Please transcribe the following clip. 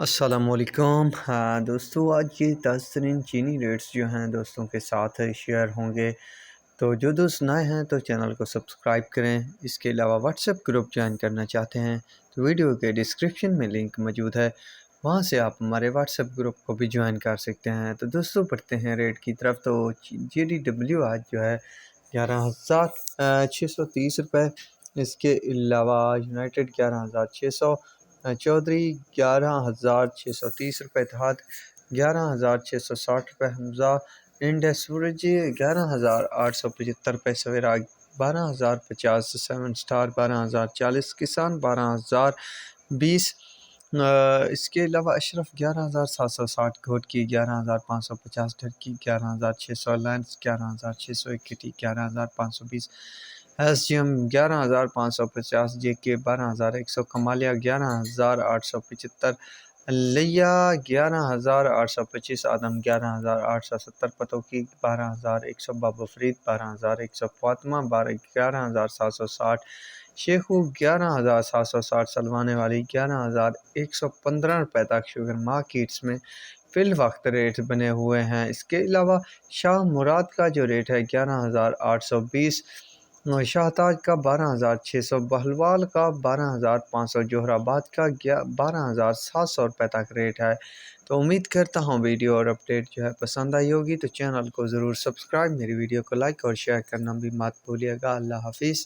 السلام علیکم دوستو، آج یہ تازہ ترین چینی ریٹس جو ہیں دوستوں کے ساتھ شیئر ہوں گے۔ تو جو دوست نئے ہیں تو چینل کو سبسکرائب کریں۔ اس کے علاوہ واٹس ایپ گروپ جوائن کرنا چاہتے ہیں تو ویڈیو کے ڈسکرپشن میں لنک موجود ہے، وہاں سے آپ ہمارے واٹس ایپ گروپ کو بھی جوائن کر سکتے ہیں۔ تو دوستو پڑھتے ہیں ریٹ کی طرف۔ تو جی ڈی ڈبلیو آج جو ہے 11,630 روپے۔ اس کے علاوہ یونائٹڈ 11,600، چودھری 11,630 روپے، اتحاد 11,660 روپے، حمزہ انڈس سورج 11,875 روپے، سویرا 12,050، سیون سٹار 12,040، کسان 12,020۔ اس کے علاوہ اشرف 11,760، گھوٹ کی 11,550، ٹرکی 11,600، لینس 11,661، 11,520، S G M 11,550، J K 12,100، Kamalia 11,875، Layyah 11,825، Adam 11,870، Pattoki 12,100، Babu Farid 12,100، Fatima 11,760، Sheikhu 11,760، سلوانے والی 11,115 روپے تک شوگر مارکیٹس میں فی الوقت ریٹ بنے ہوئے ہیں۔ اس کے علاوہ شاہ مراد کا جو ریٹ ہے 11,820، شاہ تاج کا 12,600، بہلوال کا 12,500، جوہر آباد کا 12,700 روپے تک ریٹ ہے۔ تو امید کرتا ہوں ویڈیو اور اپڈیٹ جو ہے پسند آئی ہوگی، تو چینل کو ضرور سبسکرائب، میری ویڈیو کو لائک اور شیئر کرنا بھی مت بھولیے گا۔ اللہ حافظ۔